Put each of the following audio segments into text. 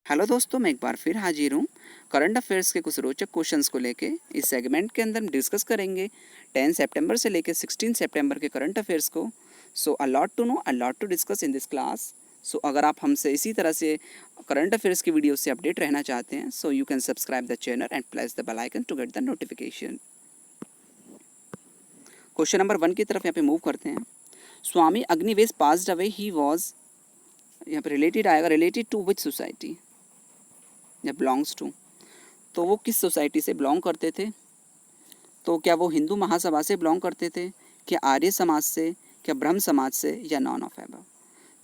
Hello दोस्तों, मैं एक बार फिर हाजिर हूँ करंट अफेयर्स के कुछ रोचक क्वेश्चंस को लेके। इस सेगमेंट के अंदर हम डिस्कस करेंगे 10 सितंबर से लेके 16 सितंबर के करंट अफेयर्स को। So a lot to know, a lot to discuss in this class. So अगर आप हमसे इसी तरह से करंट अफेयर्स की वीडियो से अपडेट रहना चाहते हैं, so you can subscribe the channel and press the bell icon to get the notification. Question number 1 की तरफ यहाँ पे मूव करते हैं। Swami Agnivesh passed away, he was, यहाँ पे रिलेटेड आएगा, रिलेटेड टू विच सोसाइटी या बिलोंग्स टू। तो वो किस सोसाइटी से बिलोंग करते थे? तो क्या वो हिंदू महासभा से बिलोंग करते थे, क्या आर्य समाज से, क्या ब्रह्म समाज से, या नॉन ऑफ एबव?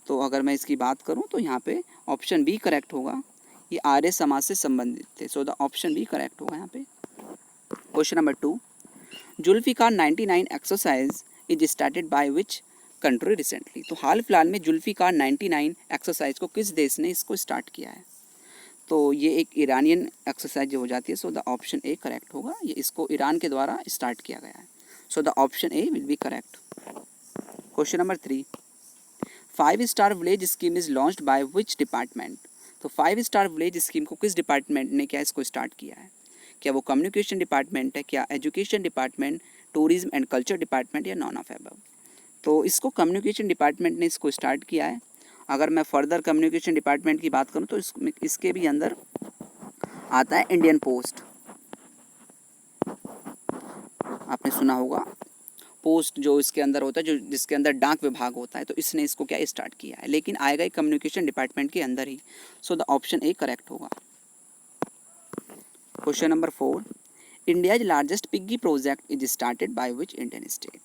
तो अगर मैं इसकी बात करूं तो यहाँ पे ऑप्शन बी करेक्ट होगा, ये आर्य समाज से संबंधित थे। So the option B correct होगा यहाँ पे। Question number 2, Zulfiqar 99 exercise is started by which country recently. तो हाल फिलहाल में जुल्फिकार 99 एक्सरसाइज को किस देश ने इसको स्टार्ट किया है? तो ये एक ईरानियन एक्सरसाइज जो हो जाती है। So the option A correct होगा, ये इसको ईरान के द्वारा स्टार्ट किया गया है। So the option A will be correct. Question number 3, 5 star village scheme is launched by which department. तो 5 स्टार विलेज स्कीम को किस डिपार्टमेंट ने क्या इसको स्टार्ट किया है? क्या वो कम्युनिकेशन डिपार्टमेंट है, क्या education department, tourism and culture department, या नॉन ऑफ एबव? तो इसको कम्युनिकेशन डिपार्टमेंट ने इसको स्टार्ट किया है। अगर मैं फर्दर कम्युनिकेशन डिपार्टमेंट की बात करूं तो इसके भी अंदर आता है इंडियन पोस्ट। आपने सुना होगा पोस्ट जो इसके अंदर होता है, जो जिसके अंदर डाक विभाग होता है, तो इसने इसको क्या स्टार्ट किया है, लेकिन आएगा ही कम्युनिकेशन डिपार्टमेंट के अंदर ही। So the option A correct होगा। Question number 4, India's largest piggy project is started by which Indian state.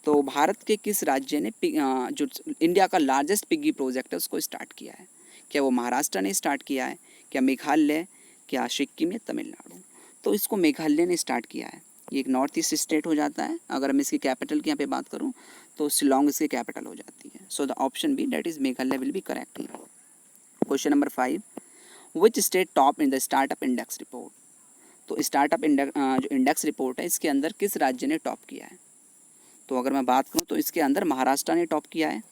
तो भारत के किस राज्य ने जो इंडिया का लार्जेस्ट पिग्गी प्रोजेक्ट है उसको स्टार्ट किया है? क्या वो महाराष्ट्र ने स्टार्ट किया है, क्या मेघालय, क्या सिक्किम, या तमिलनाडु? तो इसको मेघालय ने स्टार्ट किया है। ये एक नॉर्थ ईस्ट स्टेट हो जाता है। अगर मैं इसकी कैपिटल की यहाँ पे बात करूँ तो शिलोंग इसकी कैपिटल हो जाती है। So the option B, that is Meghalaya, will be correct here. Question number 5, which state top in the startup index report. तो स्टार्टअप इंडेक्स जो इंडेक्स रिपोर्ट है, इसके अंदर किस राज्य ने टॉप किया है? तो अगर मैं बात करूं तो इसके अंदर महाराष्ट्र ने टॉप किया है।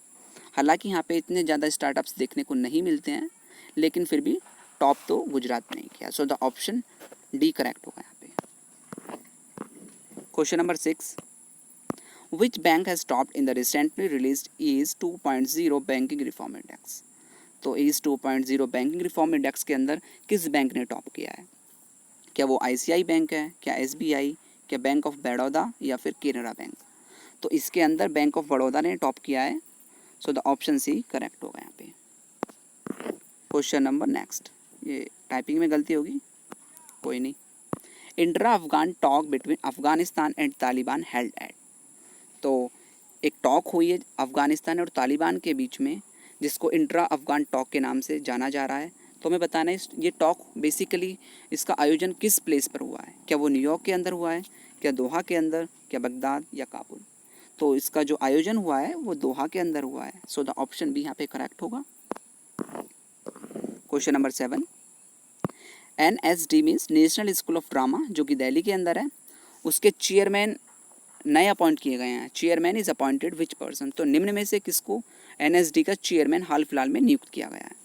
हालांकि यहाँ पे इतने ज़्यादा स्टार्टअप्स देखने को नहीं मिलते हैं, लेकिन फिर भी टॉप तो गुजरात ने ही किया। So the option D correct होगा यहाँ पे। Question number 6, which bank has topped in the recently released ease 2.0 banking reform index. तो ईज 2.0 बैंकिंग रिफॉर्म इंडेक्स के अंदर किस बैंक ने टॉप किया है? क्या वो ICICI बैंक है, क्या SBI, क्या बैंक ऑफ बड़ौदा, या फिर केनरा बैंक? तो इसके अंदर बैंक ऑफ बड़ौदा ने टॉप किया है। So the option C correct होगा यहाँ पे। क्वेश्चन नंबर नेक्स्ट, ये टाइपिंग में गलती होगी, कोई नहीं। Intra Afghan talk between Afghanistan and Taliban held at. तो एक टॉक हुई है अफगानिस्तान और तालिबान के बीच में, जिसको इंट्रा अफगान टॉक के नाम से जाना जा रहा है। तो हमें बताना है ये टॉक बेसिकली इसका आयोजन किस प्लेस पर हुआ है? क्या वो न्यूयॉर्क के अंदर हुआ है, क्या दोहा के अंदर, क्या बगदाद, या काबुल? तो इसका जो आयोजन हुआ है वो दोहा के अंदर हुआ है। सो द ऑप्शन बी यहाँ पे करेक्ट होगा। Question number 7, NSD means national school of drama, जो कि दिल्ली के अंदर है, उसके चेयरमैन नए अपॉइंट किए गए हैं। Chairman is appointed which person. तो निम्न में से किसको NSD का चेयरमैन हाल फिलहाल में नियुक्त किया गया है?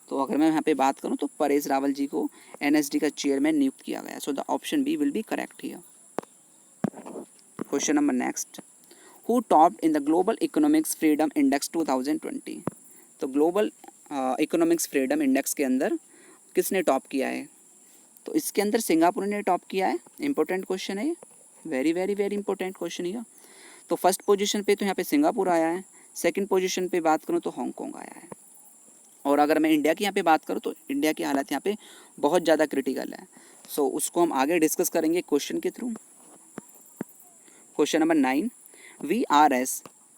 तो अगर मैं यहाँ पे बात करूँ तो परेश रावल जी को NSD का चेयरमैन नियुक्त किया गया। So the option B will be correct here. Question number next, who topped in the global economics freedom index 2020। तो ग्लोबल इकोनॉमिक्स फ्रीडम इंडेक्स के अंदर किसने टॉप किया है? तो इसके अंदर सिंगापुर ने टॉप किया है। इंपॉर्टेंट क्वेश्चन है ये, very very very important question है। तो फर्स्ट पोजीशन पे तो यहाँ पे सिंगापुर आया है, सेकंड पोजीशन पे बात करूँ तो हांगकॉन्ग आया है। और अगर मैं इंडिया की यहाँ पे बात करूँ तो इंडिया की हालत यहाँ पे बहुत ज़्यादा क्रिटिकल है। सो उसको हम आगे डिस्कस करेंगे क्वेश्चन के through. Question number 9, VRS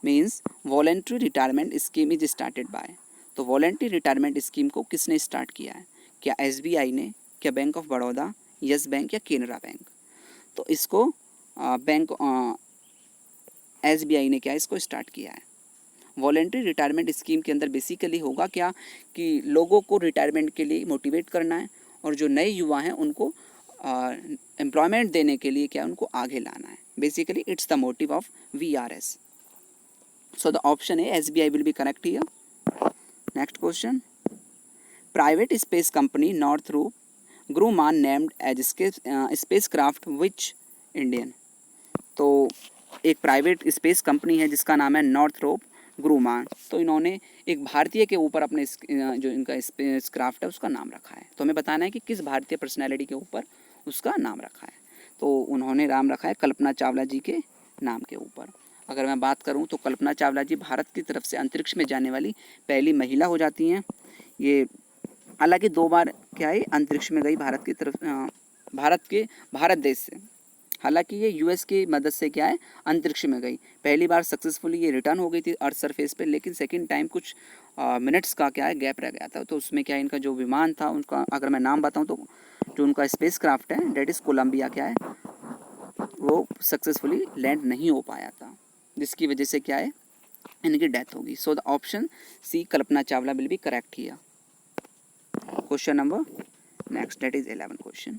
means voluntary retirement scheme is started by. तो वॉलेंट्री रिटायरमेंट स्कीम को किसने स्टार्ट किया है? क्या SBI ने, क्या bank of Baroda, yes bank, या केनरा बैंक? तो इसको बैंक SBI ने क्या इसको स्टार्ट किया है। वॉलेंट्री रिटायरमेंट स्कीम के अंदर बेसिकली होगा क्या कि लोगों को रिटायरमेंट के लिए मोटिवेट करना है, और जो नए युवा हैं उनको एम्प्लॉयमेंट देने के लिए क्या उनको आगे लाना है। Basically it's the motive of VRS। So the option A SBI will be correct here. Next question, private space company Northrop Grumman named as spacecraft which Indian. तो एक प्राइवेट स्पेस कंपनी है जिसका नाम है Northrop ग्रूमान, तो इन्होंने एक भारतीय के ऊपर अपने जो इनका स्पेस क्राफ्ट है उसका नाम रखा है। तो हमें बताना है कि किस भारतीय पर्सनैलिटी के ऊपर उसका नाम रखा है। तो उन्होंने नाम रखा है कल्पना चावला जी के नाम के ऊपर। अगर मैं बात करूं तो कल्पना चावला जी भारत की तरफ से अंतरिक्ष में जाने वाली पहली महिला हो जाती हैं। ये हालांकि 2 बार क्या है अंतरिक्ष में गई भारत की तरफ, भारत देश से। हालांकि ये यूएस की मदद से क्या है अंतरिक्ष में गई। पहली बार सक्सेसफुली ये रिटर्न हो गई थी अर्थ सरफेस पे, लेकिन सेकंड टाइम कुछ मिनट्स का क्या है गैप रह गया था। तो उसमें क्या है इनका जो विमान था उनका अगर मैं नाम बताऊं तो जो उनका स्पेस क्राफ्ट है डेट इज़ कोलंबिया क्या है वो सक्सेसफुली लैंड नहीं हो पाया था, जिसकी वजह से क्या है इनकी डेथ होगी। So the option C Kalpana Chawla will be correct here. Question number next that is 11 question.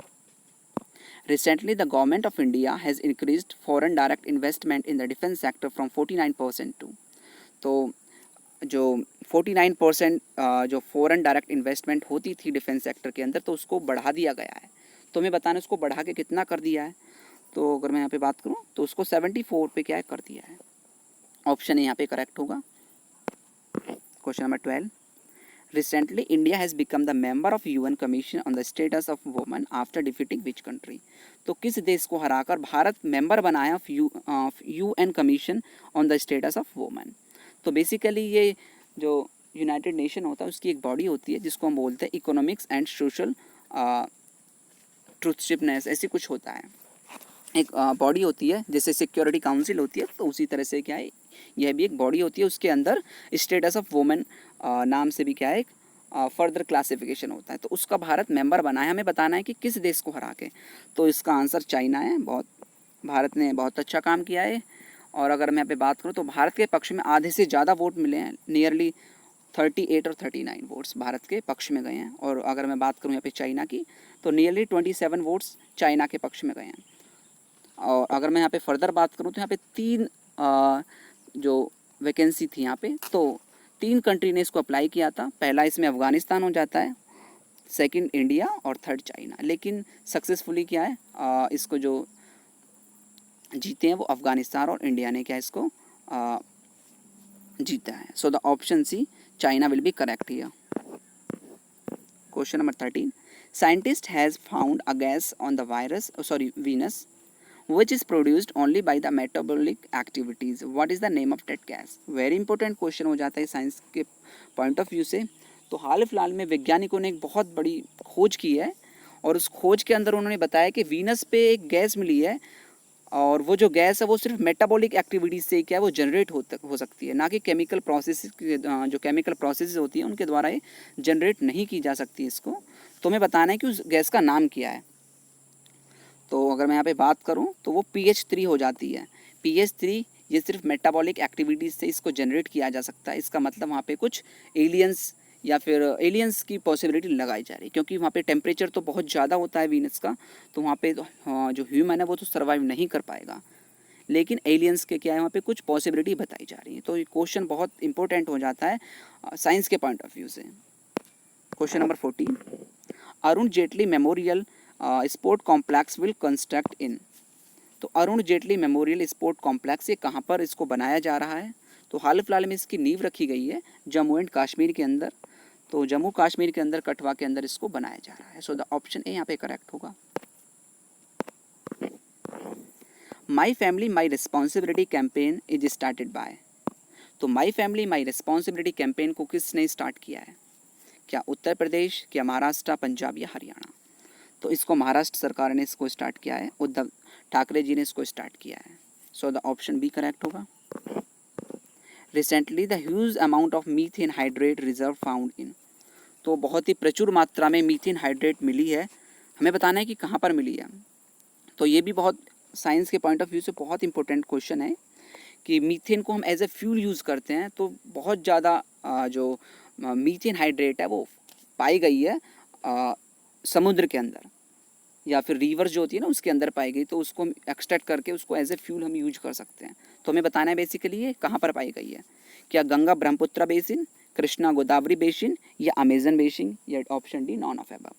Recently, the government of India has increased foreign direct investment in the defense sector from 49% to, तो जो 49% जो foreign direct investment होती थी defence sector के अंदर तो उसको बढ़ा दिया गया है। तो हमें बताना उसको बढ़ा के कितना कर दिया है। तो अगर मैं यहाँ पे बात करूँ तो उसको 74 पे क्या है कर दिया है। ऑप्शन यहाँ पे करेक्ट होगा। Question number 12। Recently, India has become the member of UN Commission on the Status of Women after defeating which country? तो किस देश को हराकर भारत मेंबर बनाया UN commission on the status of women. तो बेसिकली ये जो यूनाइटेड नेशन होता है उसकी एक बॉडी होती है जिसको हम बोलते हैं इकोनॉमिक्स एंड सोशल ट्रूथशिपनेस, ऐसी कुछ होता है। एक बॉडी होती है जैसे सिक्योरिटी काउंसिल होती है, तो उसी तरह से क्या है यह भी एक बॉडी होती है। उसके अंदर स्टेटस ऑफ वुमेन नाम से भी क्या है एक फर्दर क्लासिफिकेशन होता है। तो उसका भारत मेंबर बना है। हमें बताना है कि किस देश को हरा के। तो इसका आंसर चाइना है। भारत ने बहुत अच्छा काम किया है। और अगर मैं यहाँ पे बात करूँ तो भारत के पक्ष में आधे से ज़्यादा वोट मिले हैं, नियरली 38 और 39 वोट्स भारत के पक्ष में गए हैं। और अगर मैं बात करूँ यहाँ पे चाइना की तो नियरली 27 वोट्स चाइना के पक्ष में गए हैं। और अगर मैं यहाँ पे फर्दर बात करूँ तो यहाँ पे 3 जो वैकेंसी थी यहाँ पे, तो 3 कंट्री ने इसको अप्लाई किया था। पहला इसमें अफ़गानिस्तान हो जाता है, सेकंड इंडिया और थर्ड चाइना। लेकिन सक्सेसफुली क्या है इसको जो जीते हैं वो अफ़गानिस्तान और इंडिया ने क्या इसको जीता है। So the option C China will be correct here. Question number 13। Scientist has found a gas on the Venus which is produced only by the metabolic activities. What is the name of that gas? Very important question हो जाता है science के point of view से। तो हाल फिलहाल में वैज्ञानिकों ने एक बहुत बड़ी खोज की है और उस खोज के अंदर उन्होंने बताया कि वीनस पे एक गैस मिली है और वो जो गैस है वो सिर्फ मेटाबॉलिक एक्टिविटीज़ से क्या है वो जनरेट हो सकती है, ना कि केमिकल प्रोसेस जो केमिकल प्रोसेस होती हैं उनके द्वारा ये जनरेट नहीं की जा सकती इसको। तो हमें बताना है कि उस गैस का नाम क्या है। तो अगर मैं यहाँ पे बात करूँ तो वो PH3 हो जाती है। PH3 ये सिर्फ मेटाबॉलिक एक्टिविटीज़ से इसको जनरेट किया जा सकता है। इसका मतलब वहाँ पे कुछ एलियंस या फिर एलियंस की पॉसिबिलिटी लगाई जा रही है, क्योंकि वहाँ पे टेम्परेचर तो बहुत ज़्यादा होता है वीनस का, तो वहाँ पे जो ह्यूमन है वो तो सर्वाइव नहीं कर पाएगा। लेकिन एलियंस के क्या है वहाँ पे कुछ पॉसिबिलिटी बताई जा रही है। तो ये क्वेश्चन बहुत इंपॉर्टेंट हो जाता है साइंस के पॉइंट ऑफ व्यू से। Question number 14। Arun Jaitley memorial sport complex will construct in. तो Arun Jaitley memorial sport complex ये कहाँ पर इसको बनाया जा रहा है। तो हाल फिलहाल में इसकी नींव रखी गई है जम्मू एंड कश्मीर के अंदर। तो जम्मू कश्मीर के अंदर कठवा के अंदर इसको बनाया जा रहा है। सो द ऑप्शन ए यहाँ पे करेक्ट होगा। My family my responsibility campaign is started by. तो my family my responsibility campaign को किसने स्टार्ट किया है? क्या उत्तर प्रदेश, क्या महाराष्ट्र, पंजाब या हरियाणा? तो इसको महाराष्ट्र सरकार ने इसको स्टार्ट किया है, उद्धव ठाकरे जी ने इसको स्टार्ट किया है। So the option B correct होगा। Recently the huge amount of methane hydrate reserve found in. तो बहुत ही प्रचुर मात्रा में मीथेन हाइड्रेट मिली है। हमें बताना है कि कहाँ पर मिली है। तो ये भी बहुत साइंस के पॉइंट ऑफ व्यू से बहुत इंपॉर्टेंट क्वेश्चन है कि मीथेन को हम एज ए फ्यूल यूज़ करते हैं, तो बहुत ज़्यादा जो मीथेन हाइड्रेट है वो पाई गई है समुद्र के अंदर या फिर रिवर जो होती है ना उसके अंदर पाई गई। तो उसको एक्सट्रैक्ट करके उसको एज ए फ्यूल हम यूज कर सकते हैं। तो हमें बताना है बेसिकली ये कहाँ पर पाई गई है। क्या गंगा ब्रह्मपुत्र बेसिन, कृष्णा गोदावरी बेसिन या अमेजन बेसिन या option D none of above.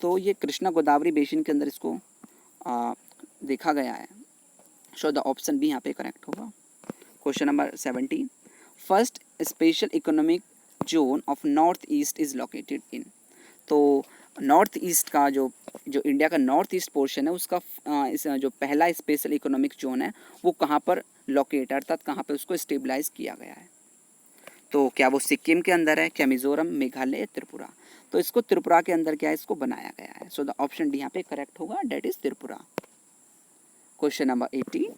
तो ये कृष्णा गोदावरी बेसिन के अंदर इसको देखा गया है। सो द ऑप्शन बी यहाँ पे करेक्ट होगा। Question number 17, first special economic zone of north east is located in. तो नॉर्थ ईस्ट का जो इंडिया का नॉर्थ ईस्ट पोर्शन है उसका इस जो पहला स्पेशल इकोनॉमिक जोन है वो कहाँ पर लोकेट अर्थात कहाँ पे उसको स्टेबलाइज किया गया है। तो क्या वो सिक्किम के अंदर है, क्या मिजोरम, मेघालय या त्रिपुरा। तो इसको त्रिपुरा के अंदर क्या है, इसको बनाया गया है। सो द ऑप्शन डी यहाँ पे करेक्ट होगा, date is Tripura. Question number 18,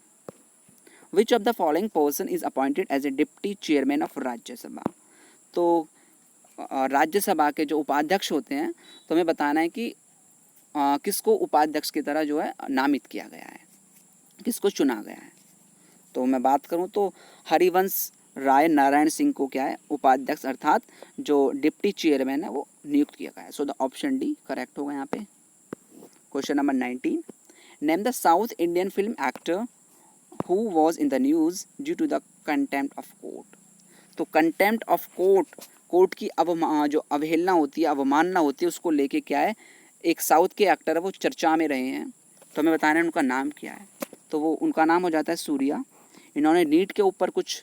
which of the following person is appointed as a deputy chairman of Rajya Sabha. तो राज्यसभा के जो उपाध्यक्ष होते हैं तो हमें बताना है कि किसको उपाध्यक्ष की तरह जो है नामित किया गया है, किसको चुना गया है। तो मैं बात करूं तो हरिवंश राय नारायण सिंह को क्या है उपाध्यक्ष अर्थात जो डिप्टी चेयरमैन है वो नियुक्त किया गया है। So the option D correct होगा यहाँ पे। Question number 19, name the south Indian film actor who was in the news due to the contempt of court. तो कंटेम्प्ट ऑफ कोर्ट की जो अवहेलना होती है, अवमानना होती है, उसको लेके क्या है एक साउथ के एक्टर है वो चर्चा में रहे हैं। तो हमें बताना है उनका नाम क्या है। तो वो उनका नाम हो जाता है सूर्या। इन्होंने नीट के ऊपर कुछ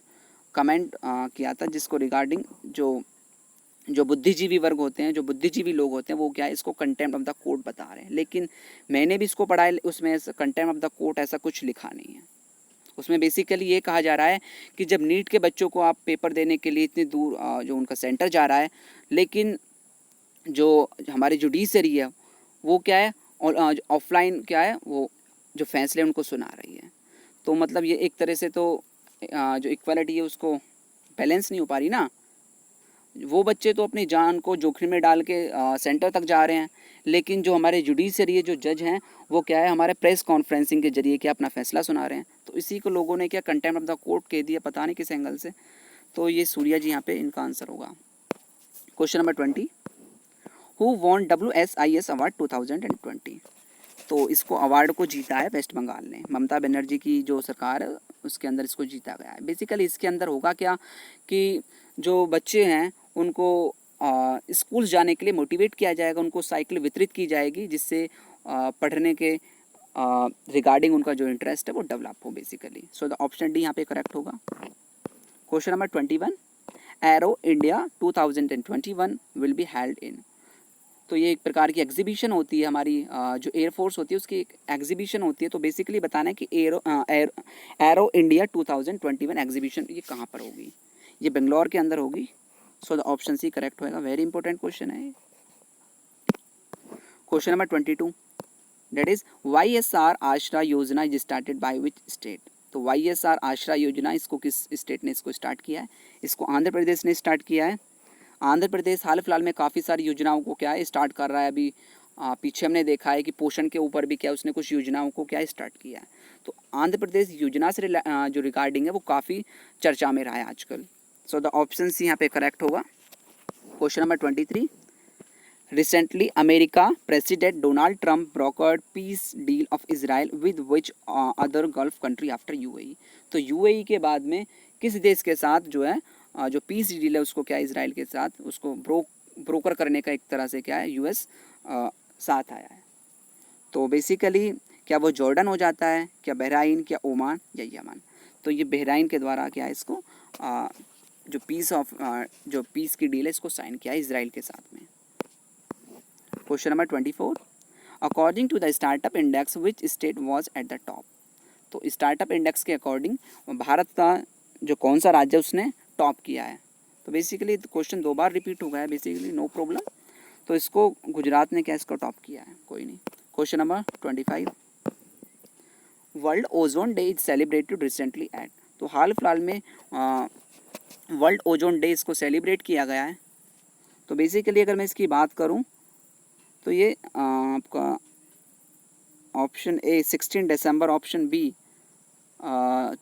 कमेंट किया था जिसको रिगार्डिंग जो बुद्धिजीवी वर्ग होते हैं, जो बुद्धिजीवी लोग होते हैं वो क्या है इसको कंटेम्प्ट ऑफ द कोर्ट बता रहे हैं। लेकिन मैंने भी इसको पढ़ा है, उसमें कंटेम्प्ट ऑफ द कोर्ट ऐसा कुछ लिखा नहीं है। उसमें बेसिकली ये कहा जा रहा है कि जब नीट के बच्चों को आप पेपर देने के लिए इतनी दूर जो उनका सेंटर जा रहा है, लेकिन जो हमारी जुडिशरी है वो क्या है और ऑफलाइन क्या है वो जो फैसले उनको सुना रही है। तो मतलब ये एक तरह से तो जो इक्वालिटी है उसको बैलेंस नहीं हो पा रही ना। वो बच्चे तो अपनी जान को जोखिम में डाल के सेंटर तक जा रहे हैं, लेकिन जो हमारे जुडिशरी जो जज हैं वो क्या है हमारे प्रेस कॉन्फ्रेंसिंग के जरिए क्या अपना फैसला सुना रहे हैं। तो इसी को लोगों ने क्या कंटेम्प्ट ऑफ द कोर्ट कह दिया, पता नहीं किस एंगल से। तो ये सूर्या जी यहाँ पे इनका आंसर होगा। Question number 20, who won WSIS award 2020। तो इसको अवार्ड को जीता है वेस्ट बंगाल ने, ममता बनर्जी की जो सरकार है उसके अंदर इसको जीता गया है। बेसिकली इसके अंदर होगा क्या कि जो बच्चे हैं उनको स्कूल जाने के लिए मोटिवेट किया जाएगा, उनको साइकिल वितरित की जाएगी जिससे पढ़ने के रिगार्डिंग उनका जो इंटरेस्ट है वो डेवलप हो basically. So the option D यहाँ पे करेक्ट होगा। Question number 21, arrow India 2021 will be held in. तो ये एक प्रकार की एग्जीबिशन होती है, हमारी जो एयरफोर्स होती है उसकी एक एग्जीबिशन होती है। तो बेसिकली बताना है कि एरो इंडिया 2021 एग्जीबिशन ये कहाँ पर होगी। ये बेंगलोर के अंदर होगी। So the option C correct होएगा। वेरी इंपॉर्टेंट क्वेश्चन है। Question number 22, that is YSR Aasara Yojana is started by which state. तो YSR आश्रा योजना इसको किस स्टेट ने इसको स्टार्ट किया है। इसको आंध्र प्रदेश ने स्टार्ट किया है। आंध्र प्रदेश हाल फिलहाल में काफ़ी सारी योजनाओं को क्या है स्टार्ट कर रहा है। अभी पीछे हमने देखा है कि पोषण के ऊपर भी क्या उसने कुछ योजनाओं को क्या स्टार्ट किया है। तो आंध्र प्रदेश योजना से जो रिगार्डिंग है वो काफ़ी चर्चा में रहा है आजकल। सो द ऑप्शन सी यहाँ पे करेक्ट होगा। Question number 23, recently America president Donald Trump brokered peace deal of Israel with which other gulf country after UAE। तो UAE के बाद में किस देश के साथ जो है जो पीस डील है उसको क्या इजराइल के साथ उसको ब्रोकर करने का एक तरह से क्या है US साथ आया है। तो बेसिकली क्या वो जॉर्डन हो जाता है, क्या बहराइन, क्या ओमान या यमन। तो ये बहराइन के द्वारा क्या है इसको जो पीस की डील है इसको साइन किया है इजराइल के साथ में। Question number 24, according to the startup index which state was at the top. तो स्टार्टअप इंडेक्स के अकॉर्डिंग भारत का जो कौन सा राज्य उसने टॉप किया है। तो बेसिकली क्वेश्चन 2 बार रिपीट हो गया है बेसिकली, नो प्रॉब्लम। तो इसको गुजरात ने क्या इसको टॉप किया है, कोई नहीं। Question number 25, world ozone day is celebrated recently eight. तो हाल फिलहाल में वर्ल्ड ओजोन डे इसको सेलिब्रेट किया गया है। तो बेसिकली अगर मैं इसकी बात करूं तो ये आपका ऑप्शन ए 16 दिसंबर, ऑप्शन बी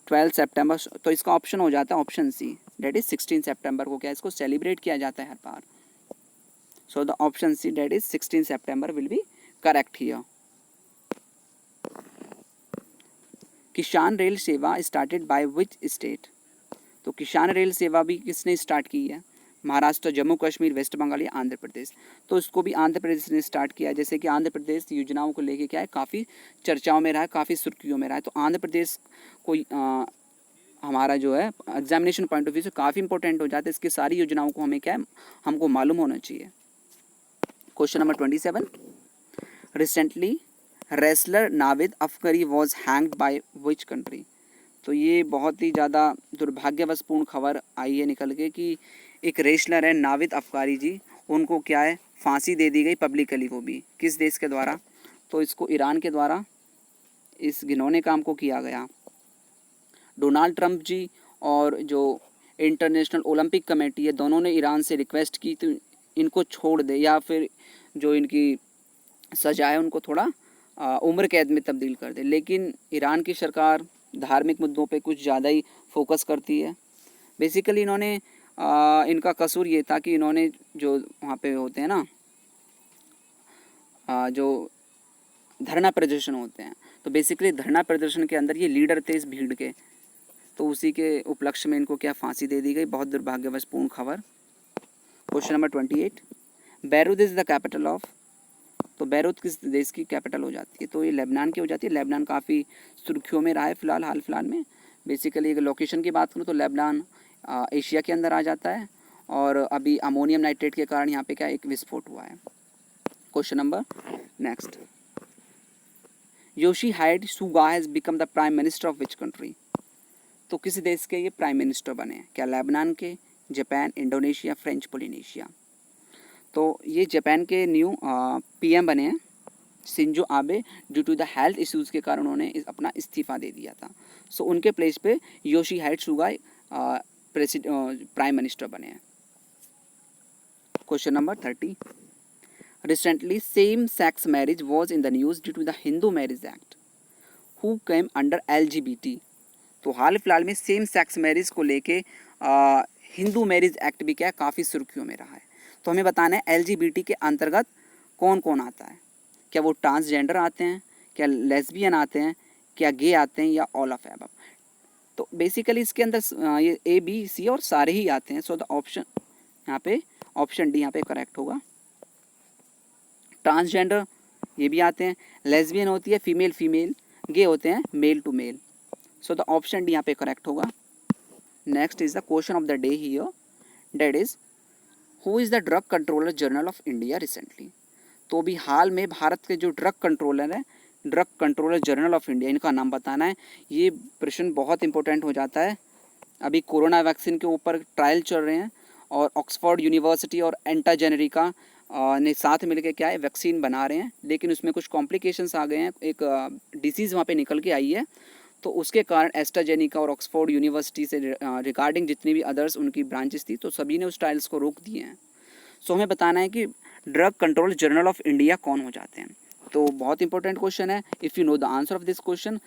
12 सितंबर। तो इसका ऑप्शन हो जाता है ऑप्शन सी, डेट इज 16 सितंबर को क्या इसको सेलिब्रेट किया जाता है हर बार। So the option C date is 16 सितंबर will be correct here. Kisan rail Seva started by which state. तो किसान रेल सेवा भी किसने स्टार्ट की है। महाराष्ट्र, जम्मू कश्मीर, वेस्ट बंगाल या आंध्र प्रदेश। तो इसको भी आंध्र प्रदेश ने स्टार्ट किया है। जैसे कि आंध्र प्रदेश योजनाओं को लेके क्या है, काफ़ी चर्चाओं में रहा है, काफ़ी सुर्खियों में रहा है। तो आंध्र प्रदेश को हमारा जो है एग्जामिनेशन पॉइंट ऑफ व्यू से काफ़ी इंपॉर्टेंट हो जाता है। इसकी सारी योजनाओं को हमें क्या है, हमको मालूम होना चाहिए। Question number 27, recently wrestler Navid Afkari was hanged by which country. तो ये बहुत ही ज़्यादा दुर्भाग्यवशपूर्ण खबर आई है निकल के कि एक रेसलर है नाविद अफकारी जी, उनको क्या है फांसी दे दी गई पब्लिकली, वो भी किस देश के द्वारा, तो इसको ईरान के द्वारा इस घिनौने काम को किया गया। डोनाल्ड ट्रंप जी और जो इंटरनेशनल ओलंपिक कमेटी है, दोनों ने ईरान से रिक्वेस्ट की तो इनको छोड़ दे या फिर जो इनकी सजा है उनको थोड़ा उम्र कैद में तब्दील कर दे। लेकिन ईरान की सरकार धार्मिक मुद्दों पे कुछ ज़्यादा ही फोकस करती है। बेसिकली इन्होंने इनका कसूर ये था कि इन्होंने जो वहाँ पे होते हैं ना जो धरना प्रदर्शन होते हैं, तो बेसिकली धरना प्रदर्शन के अंदर ये लीडर थे इस भीड़ के, तो उसी के उपलक्ष्य में इनको क्या फांसी दे दी गई। बहुत दुर्भाग्यवशपूर्ण खबर। Question number 28, Beirut is the capital of. तो बैरूत किस देश की कैपिटल हो जाती है, तो ये लेबनान की हो जाती है। लेबनान काफ़ी सुर्खियों में रहा है फिलहाल, हाल फिलहाल में। बेसिकली अगर लोकेशन की बात करूँ तो लेबनान एशिया के अंदर आ जाता है और अभी अमोनियम नाइट्रेट के कारण यहाँ पे क्या एक विस्फोट हुआ है। Question number next, Yoshihide Suga has become the prime minister of which country. तो किस देश के ये प्राइम मिनिस्टर बने हैं, क्या लेबनान के, जापान, इंडोनेशिया, फ्रेंच पोलिनेशिया। तो ये जापान के न्यू पीएम बने हैं Shinzo Abe, due to the health issues के कारण उन्होंने अपना इस्तीफ़ा दे दिया था। सो उनके प्लेस पे योशीहाइड सुगा प्राइम मिनिस्टर बने हैं। Question number 30, recently same sex marriage was in the news due to the Hindu marriage act who came under LGBT। तो हाल फिलहाल में सेम सेक्स मैरिज को लेके हिंदू मैरिज एक्ट भी क्या है काफ़ी सुर्खियों में रहा है। तो हमें बताना है LGBT के अंतर्गत कौन कौन आता है, क्या वो ट्रांसजेंडर आते हैं, क्या लेस्बियन आते हैं, क्या गे आते हैं, या ऑल ऑफ एबव। तो बेसिकली इसके अंदर ये ABC और सारे ही आते हैं। सो द ऑप्शन यहाँ पे ऑप्शन डी यहाँ पे करेक्ट होगा। ट्रांसजेंडर ये भी आते हैं, लेस्बियन होती है फीमेल फीमेल, गे होते हैं male to male. So the option D यहाँ पे करेक्ट होगा। Next is the question of the day here, that is who is the drug controller general of India recently. तो भी हाल में भारत के जो ड्रग कंट्रोलर है, drug controller general of India, इनका नाम बताना है। ये प्रश्न बहुत इंपॉर्टेंट हो जाता है। अभी कोरोना वैक्सीन के ऊपर ट्रायल चल रहे हैं और ऑक्सफोर्ड यूनिवर्सिटी और एंटाजेनेरिका ने साथ मिलकर क्या है वैक्सीन बना रहे हैं, लेकिन उसमें कुछ कॉम्प्लिकेशंस आ गए हैं। एक डिसीज़ वहाँ पे निकल के आई है, तो उसके कारण एस्ट्राजेनिका और ऑक्सफोर्ड यूनिवर्सिटी से रिगार्डिंग जितनी भी अदर्स उनकी ब्रांचेस थी, तो सभी ने उस ट्रायल्स को रोक दिए हैं। सो हमें बताना है कि drug control general of India कौन हो जाते हैं। तो बहुत इंपॉर्टेंट क्वेश्चन है। If you know the answer of this question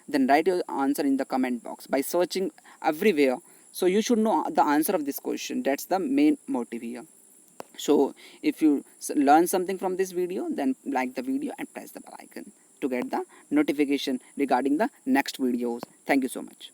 then write your answer in the comment box by searching everywhere. So you should know the answer of this question. That's the main motive here. So if you learn something from this video, then like the video and press the bell icon to get the notification regarding the next videos. Thank you so much.